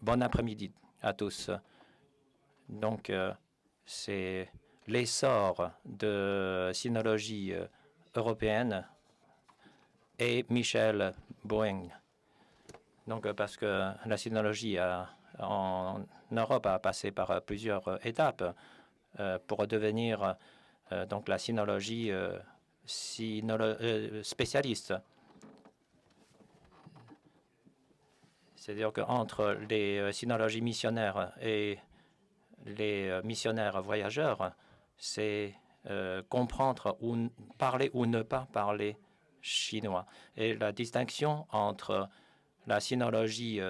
Bon après-midi à tous. Donc, c'est l'essor de sinologie européenne et Michel Boeing. Donc, parce que la sinologie en Europe a passé par plusieurs étapes pour devenir donc la sinologie spécialiste. C'est-à-dire qu'entre les sinologies missionnaires et les missionnaires voyageurs, c'est comprendre ou parler ou ne pas parler chinois. Et la distinction entre la sinologie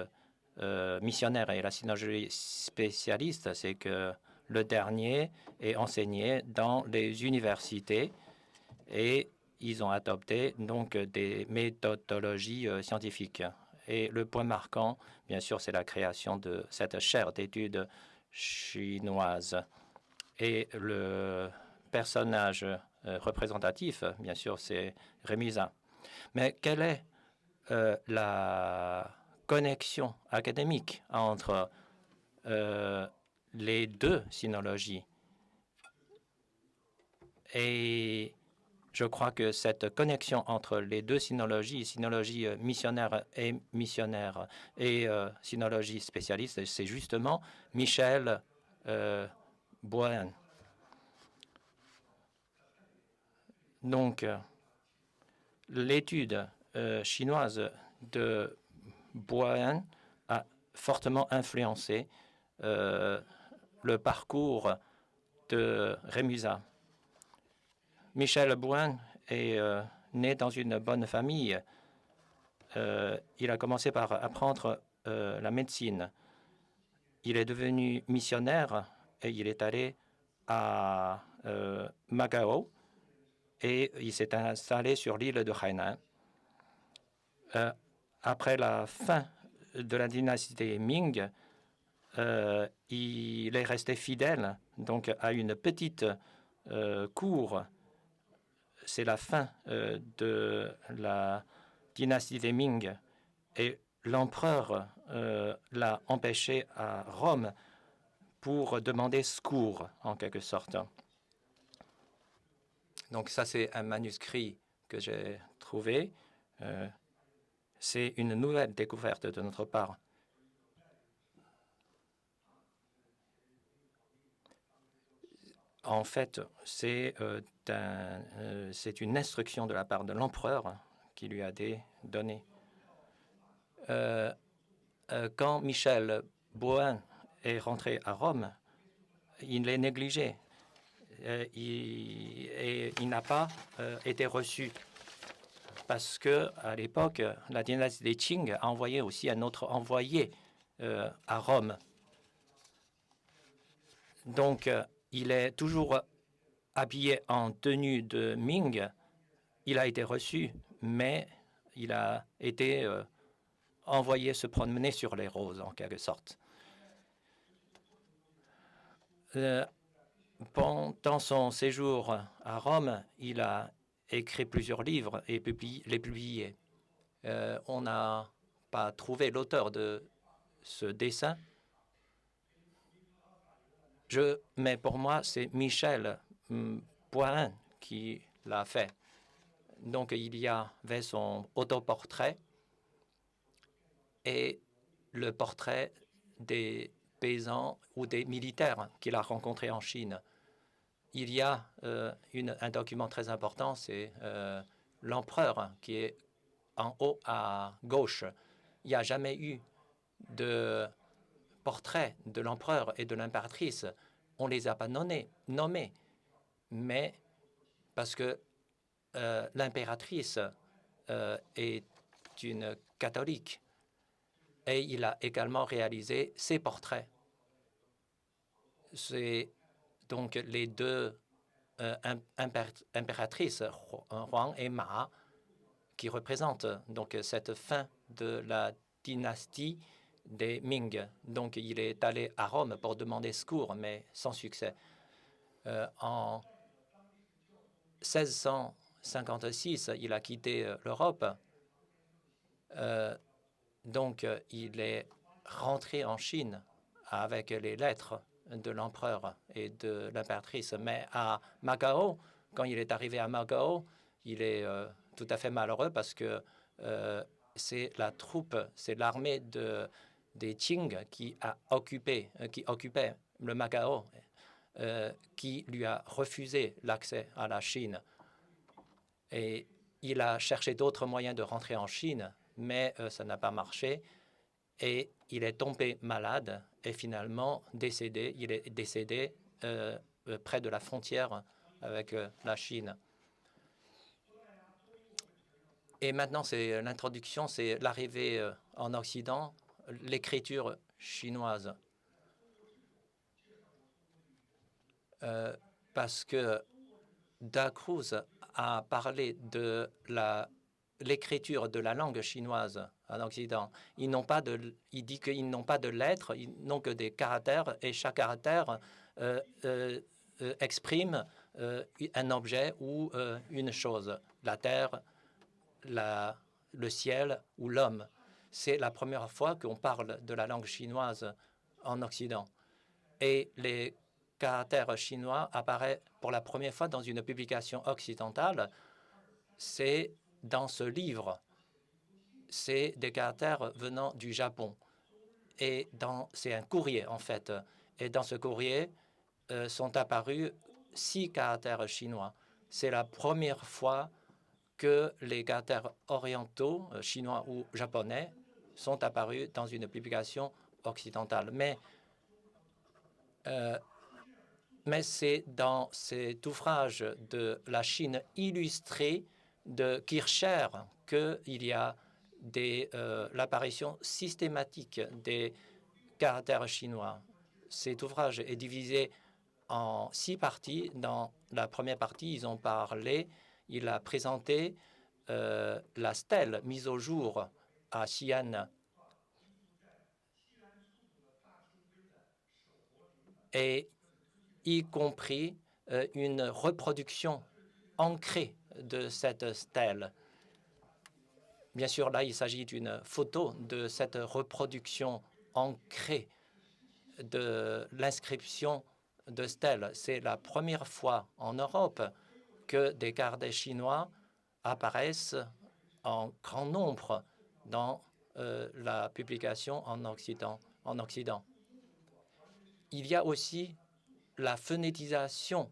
missionnaire et la sinologie spécialiste, c'est que le dernier est enseigné dans les universités et ils ont adopté donc des méthodologies scientifiques. Et le point marquant, bien sûr, c'est la création de cette chaire d'études chinoise. Et le personnage représentatif, bien sûr, c'est Rémusa. Mais quelle est la connexion académique entre les deux sinologies? Et je crois que cette connexion entre les deux sinologies, sinologie missionnaire et sinologie spécialiste, c'est justement Michel Boeing. Donc, l'étude chinoise de Boeing a fortement influencé le parcours de Rémusa. Michel Boeing est né dans une bonne famille. Il a commencé par apprendre la médecine. Il est devenu missionnaire et il est allé à Macao et il s'est installé sur l'île de Hainan. Après la fin de la dynastie Ming, il est resté fidèle donc à une petite cour. C'est la fin de la dynastie des Ming et l'empereur l'a empêché à Rome pour demander secours, en quelque sorte. Donc ça, c'est un manuscrit que j'ai trouvé. C'est une nouvelle découverte de notre part. En fait, c'est une instruction de la part de l'empereur qui lui a été donnée. Quand Michel Boeing est rentré à Rome, il est négligé et il n'a pas été reçu parce que à l'époque, la dynastie des Qing a envoyé aussi un autre envoyé à Rome. Donc, il est toujours habillé en tenue de Ming. Il a été reçu, mais il a été envoyé se promener sur les roses, en quelque sorte. Pendant son séjour à Rome, il a écrit plusieurs livres et les publié. On n'a pas trouvé l'auteur de ce dessin. Mais pour moi, c'est Michel Boeing qui l'a fait. Donc, il y avait son autoportrait et le portrait des paysans ou des militaires qu'il a rencontrés en Chine. Il y a un document très important, c'est l'empereur qui est en haut à gauche. Il n'y a jamais eu de portrait de l'empereur et de l'impératrice. On ne les a pas nommés, mais parce que l'impératrice est une catholique et il a également réalisé ses portraits. C'est donc les deux impératrices, Huang et Ma, qui représentent donc cette fin de la dynastie des Ming. Donc, il est allé à Rome pour demander secours, mais sans succès. En 1656, il a quitté l'Europe Donc, il est rentré en Chine avec les lettres de l'empereur et de l'impératrice. Mais à Macao, quand il est arrivé à Macao, il est tout à fait malheureux parce que c'est l'armée des Qing qui occupait le Macao, qui lui a refusé l'accès à la Chine. Et il a cherché d'autres moyens de rentrer en Chine, mais ça n'a pas marché. Et il est tombé malade et finalement décédé. Il est décédé près de la frontière avec la Chine. Et maintenant, c'est l'introduction, c'est l'arrivée en Occident, l'écriture chinoise. Parce que Da Cruz a parlé de l'écriture de la langue chinoise en Occident. Il dit qu'ils n'ont pas de lettres, ils n'ont que des caractères, et chaque caractère exprime un objet ou une chose, la terre, le ciel ou l'homme. C'est la première fois qu'on parle de la langue chinoise en Occident. Et les caractères chinois apparaissent pour la première fois dans une publication occidentale. C'est dans ce livre. C'est des caractères venant du Japon. Et c'est un courrier, en fait. Et dans ce courrier sont apparus 6 caractères chinois. C'est la première fois que les caractères orientaux, chinois ou japonais, sont apparus dans une publication occidentale. Mais c'est dans cet ouvrage de la Chine illustrée de Kircher qu'il y a l'apparition systématique des caractères chinois. Cet ouvrage est divisé en 6 parties. Dans la première partie, il a présenté la stèle mise au jour à Xi'an. Et y compris une reproduction ancrée de cette stèle. Bien sûr, là, il s'agit d'une photo de cette reproduction ancrée de l'inscription de stèles. C'est la première fois en Europe que des caractères chinois apparaissent en grand nombre dans la publication en Occident. Il y a aussi la phonétisation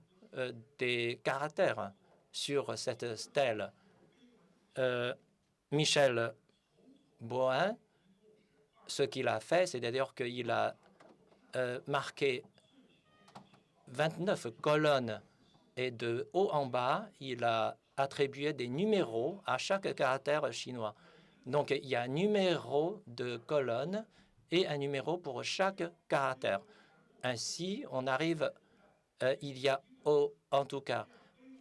des caractères sur cette stèle. Michel Bohin, ce qu'il a fait, c'est-à-dire qu'il a marqué 29 colonnes et de haut en bas, il a attribué des numéros à chaque caractère chinois. Donc, il y a un numéro de colonne et un numéro pour chaque caractère. Ainsi, on arrive, il y a en tout cas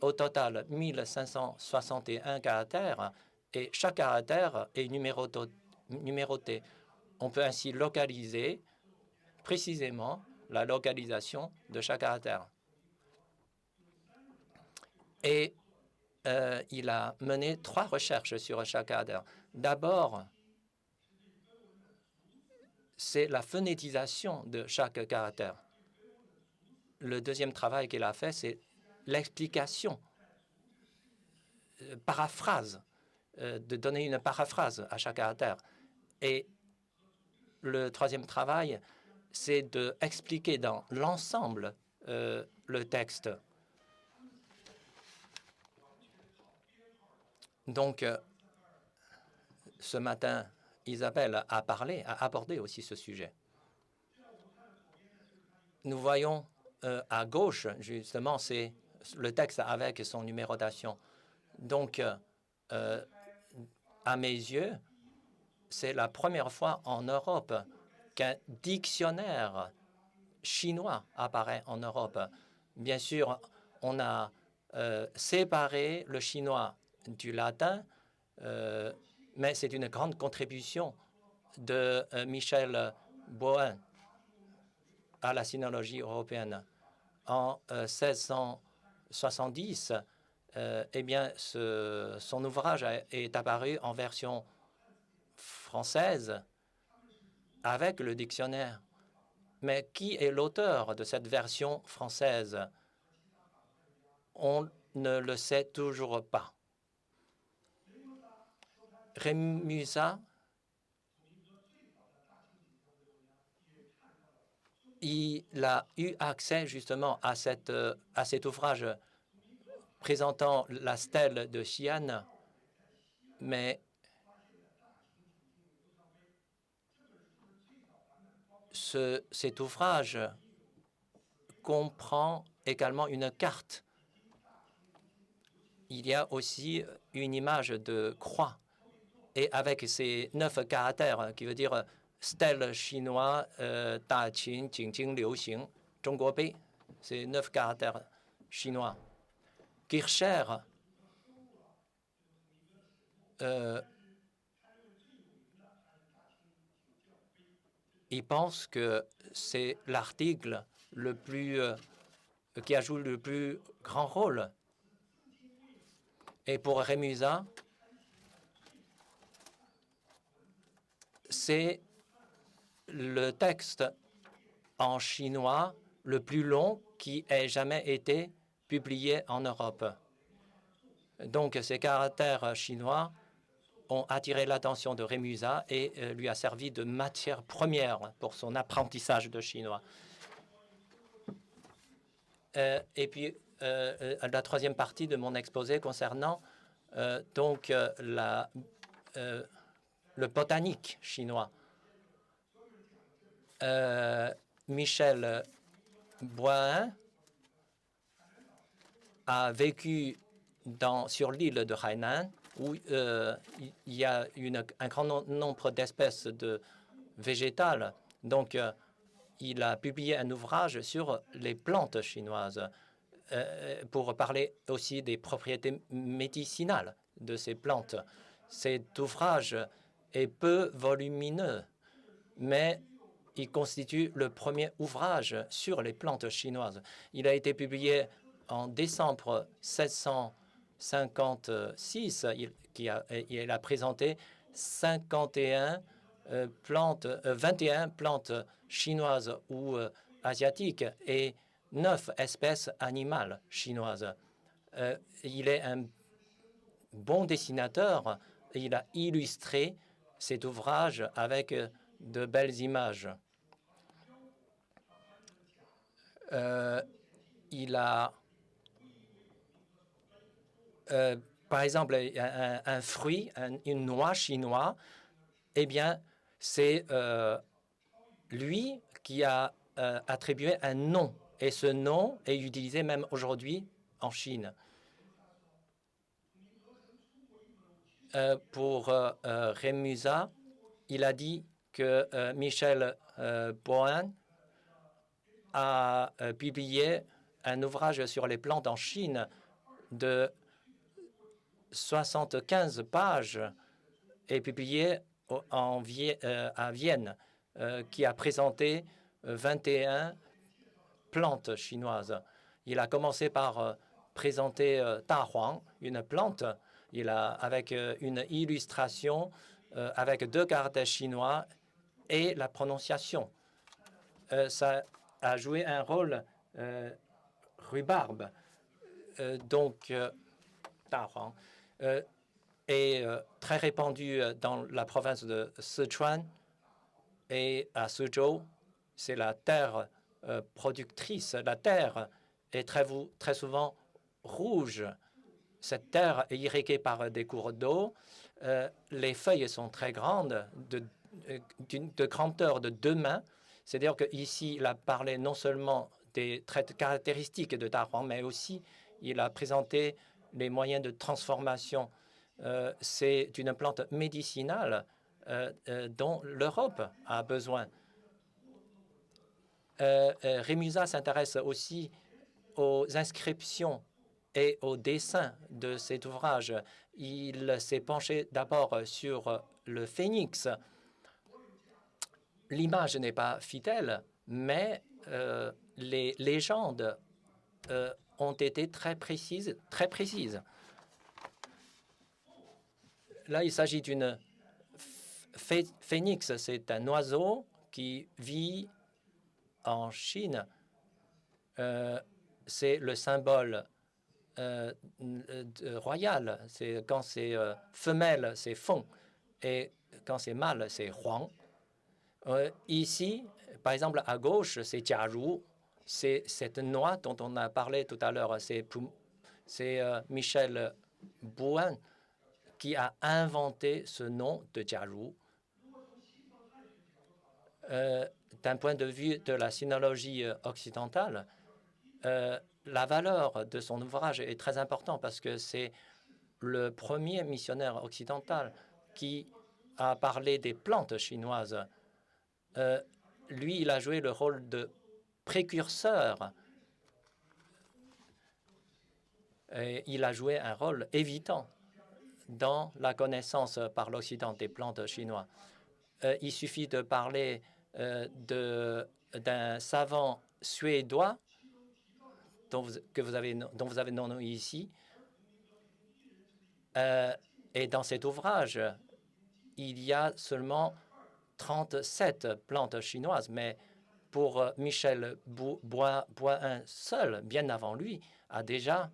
au total 1561 caractères et chaque caractère est numéroté. On peut ainsi localiser précisément la localisation de chaque caractère. Et il a mené 3 recherches sur chaque caractère. D'abord, c'est la phonétisation de chaque caractère. Le deuxième travail qu'il a fait, c'est l'explication, paraphrase, de donner une paraphrase à chaque caractère. Et le troisième travail, c'est d'expliquer dans l'ensemble le texte. Donc, ce matin, Isabelle a abordé aussi ce sujet. Nous voyons à gauche, justement, c'est le texte avec son numérotation. Donc, à mes yeux, c'est la première fois en Europe qu'un dictionnaire chinois apparaît en Europe. Bien sûr, on a séparé le chinois du latin, mais c'est une grande contribution de Michel Bohin à la sinologie européenne. En 1670, eh bien, son ouvrage est apparu en version française avec le dictionnaire. Mais qui est l'auteur de cette version française? On ne le sait toujours pas. Rémusat, il a eu accès justement à cet ouvrage présentant la stèle de Xi'an, mais cet ouvrage comprend également une carte. Il y a aussi une image de croix, et avec ces 9 caractères, qui veut dire stèle chinois, Da Qin, Jing Jing Liu Xing, Zhongguo Bei, ces 9 caractères chinois. Kircher il pense que c'est l'article qui a joué le plus grand rôle. Et pour Rémusat, c'est le texte en chinois le plus long qui ait jamais été publié en Europe. Donc, ces caractères chinois ont attiré l'attention de Rémusat et lui a servi de matière première pour son apprentissage de chinois. Et puis, la troisième partie de mon exposé concernant le botanique chinois. Michel Boin a vécu sur l'île de Hainan, où il y a un grand nombre d'espèces de végétales. Donc, il a publié un ouvrage sur les plantes chinoises pour parler aussi des propriétés médicinales de ces plantes. Cet ouvrage est peu volumineux, mais il constitue le premier ouvrage sur les plantes chinoises. Il a été publié en décembre 1756. Il a présenté 21 plantes chinoises ou asiatiques et 9 espèces animales chinoises. Il est un bon dessinateur. Il a illustré cet ouvrage avec de belles images. Il a, par exemple, un fruit, une noix chinoise. Eh bien, c'est lui qui a attribué un nom. Et ce nom est utilisé même aujourd'hui en Chine. Pour Rémusat, il a dit que Michel Boin a publié un ouvrage sur les plantes en Chine de 75 pages et publié à Vienne, qui a présenté 21 plantes chinoises. Il a commencé par présenter Da Huang, une plante, avec une illustration avec 2 caractères chinois et la prononciation. Ça a joué un rôle rhubarbe. Donc, Da Huang est très répandu dans la province de Sichuan et à Suzhou. C'est la terre productrice. La terre est très souvent rouge. Cette terre est irriguée par des cours d'eau. Les feuilles sont très grandes, de grandeur de 2 mains. C'est-à-dire qu'ici, il a parlé non seulement des traits caractéristiques de Da Huang, mais aussi il a présenté les moyens de transformation. C'est une plante médicinale dont l'Europe a besoin. Rémusat s'intéresse aussi aux inscriptions et aux dessins de cet ouvrage. Il s'est penché d'abord sur le phénix. L'image n'est pas fidèle, mais les légendes ont été très précises. Là, il s'agit d'une phénix. C'est un oiseau qui vit en Chine, c'est le symbole royal. Quand c'est femelle, c'est feng, et quand c'est mâle, c'est huang. Ici, par exemple, à gauche, c'est jiaru. C'est cette noix dont on a parlé tout à l'heure. C'est Michel Bouin qui a inventé ce nom de jiaru. D'un point de vue de la sinologie occidentale, la valeur de son ouvrage est très importante parce que c'est le premier missionnaire occidental qui a parlé des plantes chinoises. Lui, il a joué le rôle de précurseur. Et il a joué un rôle évident dans la connaissance par l'Occident des plantes chinoises. Il suffit de parler d'un savant suédois dont vous avez le nom ici. Et dans cet ouvrage, il y a seulement 37 plantes chinoises, mais pour Michel Bouin seul, bien avant lui, a déjà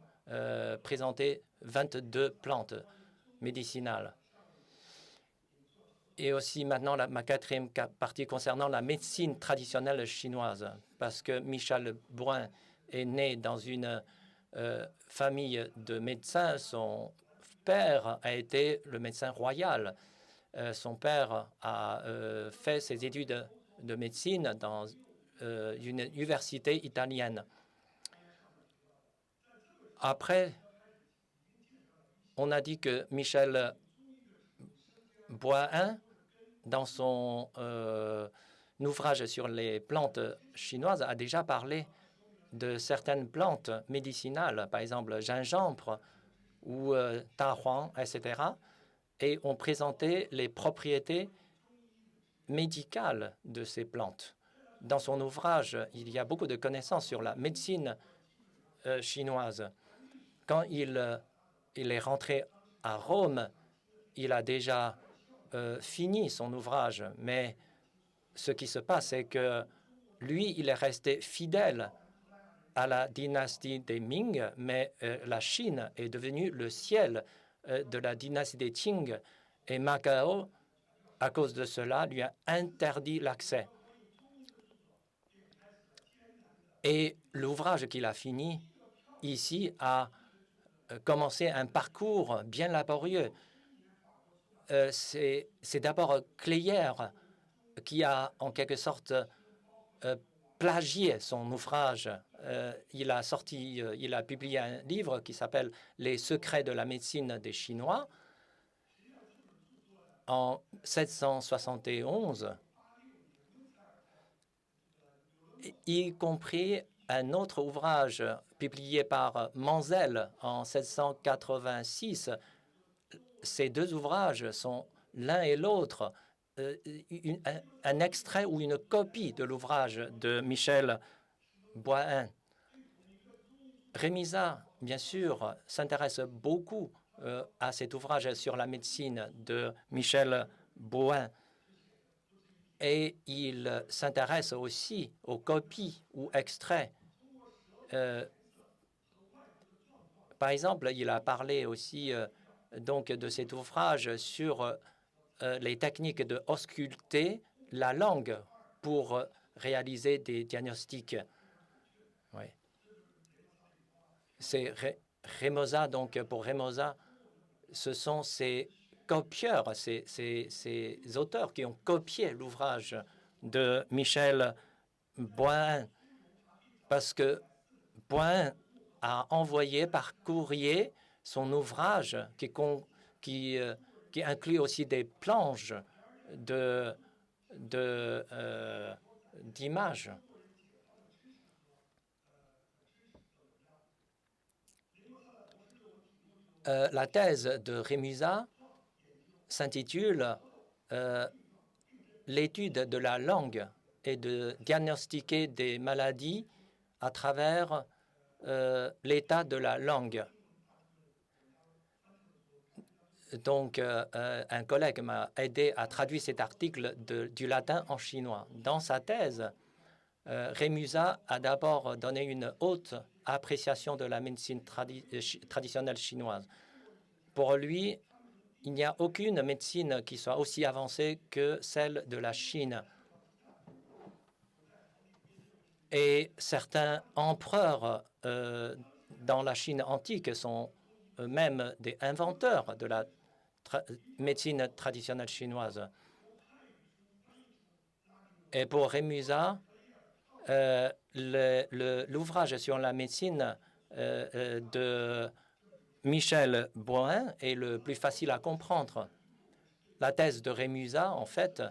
présenté 22 plantes médicinales. Et aussi maintenant ma quatrième partie concernant la médecine traditionnelle chinoise, parce que Michel Bouin est né dans une famille de médecins. Son père a été le médecin royal. Son père a fait ses études de médecine dans une université italienne. Après, on a dit que Michel Bouin, dans son ouvrage sur les plantes chinoises, a déjà parlé de certaines plantes médicinales, par exemple gingembre ou tahuang, etc., et ont présenté les propriétés médicales de ces plantes. Dans son ouvrage, il y a beaucoup de connaissances sur la médecine chinoise. Quand il est rentré à Rome, il a déjà fini son ouvrage, mais ce qui se passe, c'est que lui, il est resté fidèle à la dynastie des Ming, mais la Chine est devenue le ciel de la dynastie des Qing, et Macao, à cause de cela, lui a interdit l'accès. Et l'ouvrage qu'il a fini ici a commencé un parcours bien laborieux. C'est d'abord Cléyer qui a en quelque sorte plagié son ouvrage. Il a publié un livre qui s'appelle « Les secrets de la médecine des Chinois » en 771, y compris un autre ouvrage publié par Manzel en 786. Ces deux ouvrages sont l'un et l'autre un extrait ou une copie de l'ouvrage de Michel Bouin. Rémisa, bien sûr, s'intéresse beaucoup à cet ouvrage sur la médecine de Michel Bouin. Et il s'intéresse aussi aux copies ou extraits. Par exemple, il a parlé aussi donc de cet ouvrage sur les techniques de ausculter la langue pour réaliser des diagnostics. Oui. C'est Remosa, donc pour Remosa, ce sont ces copieurs, ces auteurs qui ont copié l'ouvrage de Michel Bouin, parce que Bouin a envoyé par courrier son ouvrage qui inclut aussi des planches d'images. La thèse de Rémusat s'intitule l'étude de la langue et de diagnostiquer des maladies à travers l'état de la langue. Donc, un collègue m'a aidé à traduire cet article du latin en chinois. Dans sa thèse, Rémusat a d'abord donné une haute appréciation de la médecine traditionnelle chinoise. Pour lui, il n'y a aucune médecine qui soit aussi avancée que celle de la Chine. Et certains empereurs dans la Chine antique sont eux-mêmes des inventeurs de la médecine traditionnelle chinoise. Et pour Rémusat, l'ouvrage sur la médecine de Michel Bouin est le plus facile à comprendre. La thèse de Rémusat, en fait,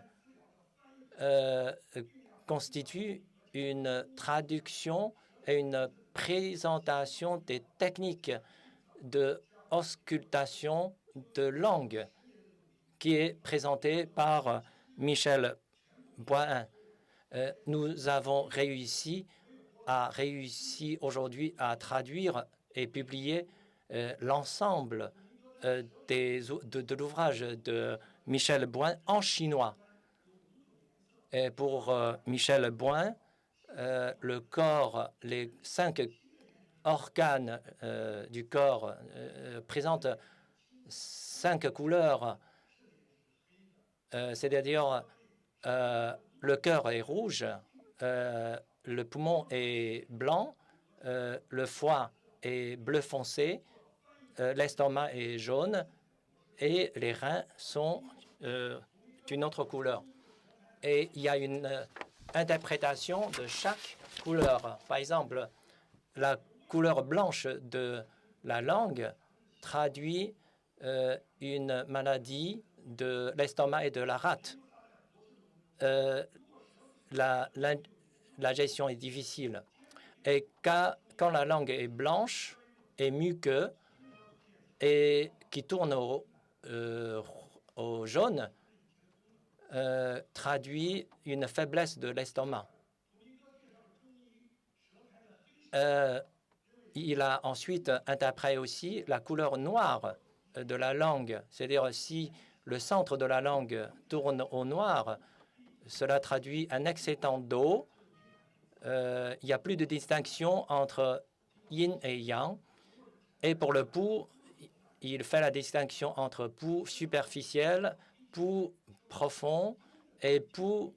constitue une traduction et une présentation des techniques de auscultation de langue qui est présentée par Michel Bouin. Nous avons réussi aujourd'hui à traduire et publier l'ensemble de l'ouvrage de Michel Bouin en chinois. Et pour Michel Bouin, le corps, les 5 organes du corps présentent 5 couleurs, c'est-à-dire le cœur est rouge, le poumon est blanc, le foie est bleu foncé, l'estomac est jaune et les reins sont d'une autre couleur. Et il y a une interprétation de chaque couleur. Par exemple, la couleur blanche de la langue traduit une maladie de l'estomac et de la rate. La gestion est difficile. Et quand la langue est blanche et muqueuse et qui tourne au jaune, traduit une faiblesse de l'estomac. Il a ensuite interprété aussi la couleur noire de la langue, c'est-à-dire si le centre de la langue tourne au noir, cela traduit un excédent d'eau. Il n'y a plus de distinction entre yin et yang. Et pour le pouls, il fait la distinction entre pouls superficiel, pouls profond et pouls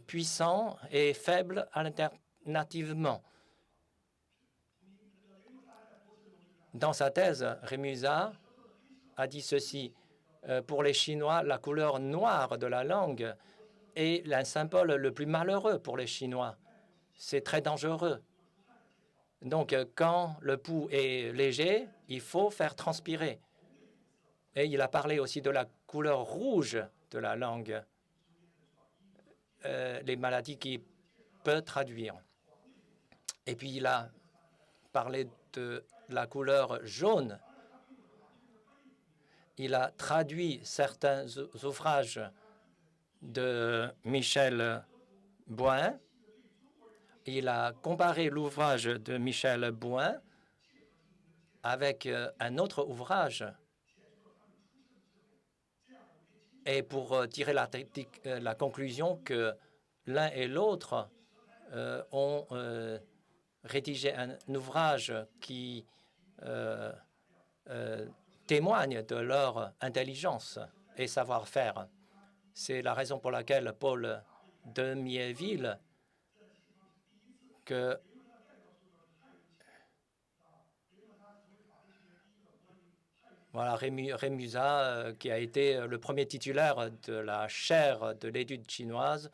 puissant et faible alternativement. Dans sa thèse, Rémusat a dit ceci. Pour les Chinois, la couleur noire de la langue est un symbole le plus malheureux pour les Chinois. C'est très dangereux. Donc, quand le pouls est léger, il faut faire transpirer. Et il a parlé aussi de la couleur rouge de la langue, les maladies qu'il peut traduire. Et puis, il a parlé de la couleur jaune. Il a traduit certains ouvrages de Michel Bouin. Il a comparé l'ouvrage de Michel Bouin avec un autre ouvrage. Et pour tirer la conclusion que l'un et l'autre ont rédigé un ouvrage qui témoigne de leur intelligence et savoir-faire. C'est la raison pour laquelle Paul Demiéville, que voilà, Rémusat, qui a été le premier titulaire de la chaire de l'étude chinoise,